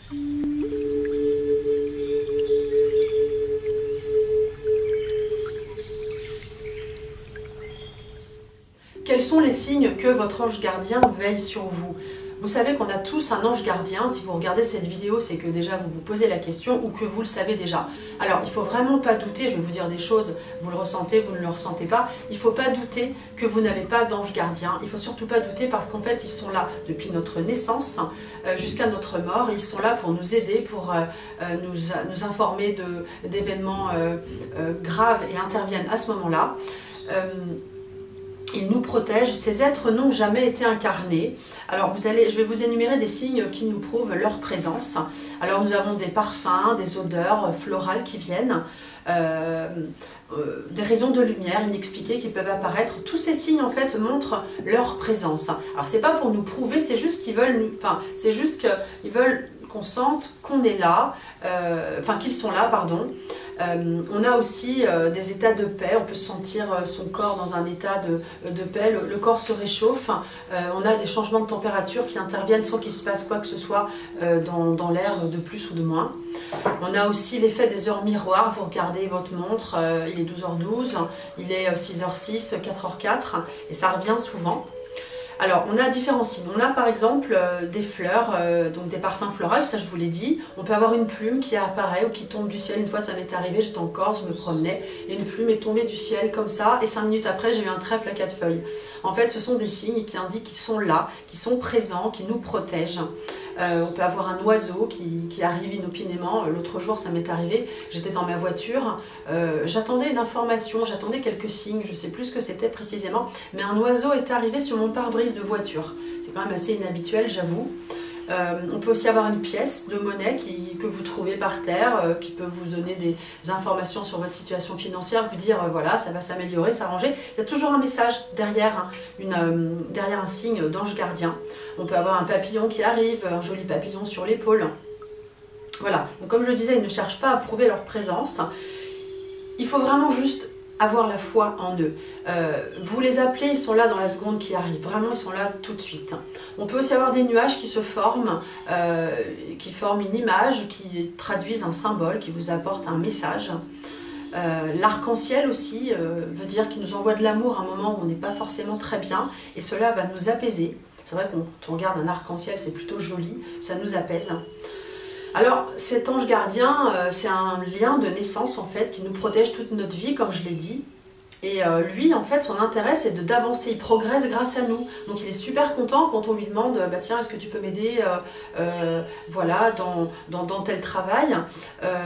Quels sont les signes que votre ange gardien veille sur vous? Vous savez qu'on a tous un ange gardien. Si vous regardez cette vidéo, c'est que déjà vous vous posez la question ou que vous le savez déjà. Alors, il ne faut vraiment pas douter, je vais vous dire des choses, vous le ressentez, vous ne le ressentez pas. Il ne faut pas douter que vous n'avez pas d'ange gardien. Il ne faut surtout pas douter parce qu'en fait, ils sont là depuis notre naissance jusqu'à notre mort. Ils sont là pour nous aider, pour nous informer d'événements graves et interviennent à ce moment-là. Ils nous protègent. Ces êtres n'ont jamais été incarnés. Alors je vais vous énumérer des signes qui nous prouvent leur présence. Alors nous avons des parfums, des odeurs florales qui viennent, des rayons de lumière inexpliqués qui peuvent apparaître. Tous ces signes en fait montrent leur présence. Alors c'est pas pour nous prouver, c'est juste qu'ils veulent qu'ils veulent qu'on sente qu'on est là, qu'ils sont là, pardon. On a aussi des états de paix, on peut sentir son corps dans un état de paix, le corps se réchauffe, on a des changements de température qui interviennent sans qu'il se passe quoi que ce soit dans l'air de plus ou de moins. On a aussi l'effet des heures miroirs, vous regardez votre montre, il est 12h12, il est 6h06, 4h04 et ça revient souvent. Alors, on a différents signes. On a par exemple des fleurs, donc des parfums floraux, ça je vous l'ai dit. On peut avoir une plume qui apparaît ou qui tombe du ciel. Une fois, ça m'est arrivé, j'étais en Corse, je me promenais, et une plume est tombée du ciel comme ça, et 5 minutes après, j'ai eu un trèfle à 4 feuilles. En fait, ce sont des signes qui indiquent qu'ils sont là, qu'ils sont présents, qui nous protègent. On peut avoir un oiseau qui arrive inopinément. L'autre jour, ça m'est arrivé, j'étais dans ma voiture, j'attendais une information, j'attendais quelques signes, je ne sais plus ce que c'était précisément, mais un oiseau est arrivé sur mon pare-brise de voiture. C'est quand même assez inhabituel, j'avoue. On peut aussi avoir une pièce de monnaie que vous trouvez par terre, qui peut vous donner des informations sur votre situation financière, vous dire voilà, ça va s'améliorer, s'arranger. Il y a toujours un message derrière, derrière un signe d'ange gardien. On peut avoir un papillon qui arrive, un joli papillon sur l'épaule. Voilà, donc comme je le disais, ils ne cherchent pas à prouver leur présence. Il faut vraiment juste avoir la foi en eux. Vous les appelez, ils sont là dans la seconde qui arrive. Vraiment, ils sont là tout de suite. On peut aussi avoir des nuages qui se forment, qui forment une image, qui traduisent un symbole, qui vous apportent un message. L'arc-en-ciel aussi veut dire qu'il nous envoie de l'amour à un moment où on n'est pas forcément très bien. Et cela va nous apaiser. C'est vrai que quand on regarde un arc-en-ciel, c'est plutôt joli. Ça nous apaise. Alors, cet ange gardien, c'est un lien de naissance en fait qui nous protège toute notre vie, comme je l'ai dit. Et lui, en fait, son intérêt, c'est d'avancer. Il progresse grâce à nous. Donc, il est super content quand on lui demande bah, tiens, est-ce que tu peux m'aider voilà, dans tel travail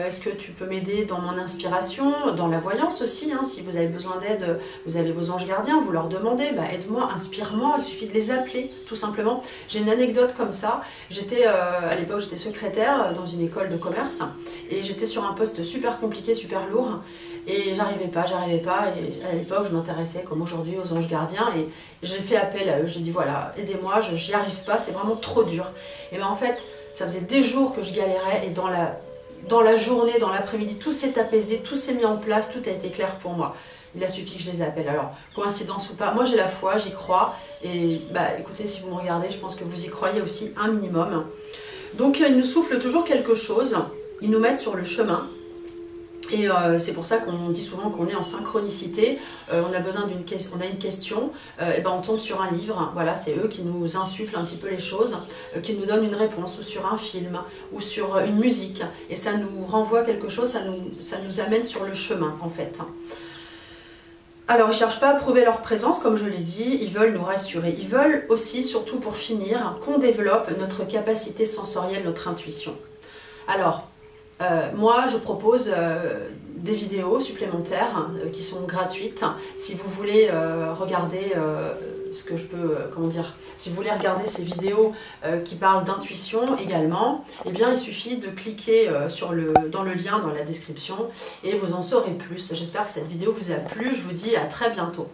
est-ce que tu peux m'aider dans mon inspiration, dans la voyance aussi hein, si vous avez besoin d'aide, vous avez vos anges gardiens, vous leur demandez bah, aide-moi, inspire-moi. Il suffit de les appeler, tout simplement. J'ai une anecdote comme ça. J'étais, à l'époque, j'étais secrétaire dans une école de commerce et j'étais sur un poste super compliqué, super lourd. Et j'arrivais pas. Et à l'époque, je m'intéressais, comme aujourd'hui, aux anges gardiens. Et j'ai fait appel à eux. J'ai dit, voilà, aidez-moi, j'y arrive pas, c'est vraiment trop dur. Et bien en fait, ça faisait des jours que je galérais. Et dans la journée, dans l'après-midi, tout s'est apaisé, tout s'est mis en place, tout a été clair pour moi. Il a suffi que je les appelle. Alors, coïncidence ou pas, moi j'ai la foi, j'y crois. Et bah écoutez, si vous me regardez, je pense que vous y croyez aussi un minimum. Donc, ils nous soufflent toujours quelque chose. Ils nous mettent sur le chemin. Et c'est pour ça qu'on dit souvent qu'on est en synchronicité, on a besoin on a une question, et ben on tombe sur un livre, voilà, c'est eux qui nous insufflent un petit peu les choses, qui nous donnent une réponse, ou sur un film, ou sur une musique, et ça nous renvoie quelque chose, ça nous amène sur le chemin en fait. Alors ils ne cherchent pas à prouver leur présence, comme je l'ai dit, ils veulent nous rassurer, ils veulent aussi, surtout pour finir, qu'on développe notre capacité sensorielle, notre intuition. Alors, moi, je propose des vidéos supplémentaires qui sont gratuites. Si vous voulez regarder ce que je peux, comment dire, si vous voulez regarder ces vidéos qui parlent d'intuition également, eh bien, il suffit de cliquer dans le lien dans la description et vous en saurez plus. J'espère que cette vidéo vous a plu. Je vous dis à très bientôt.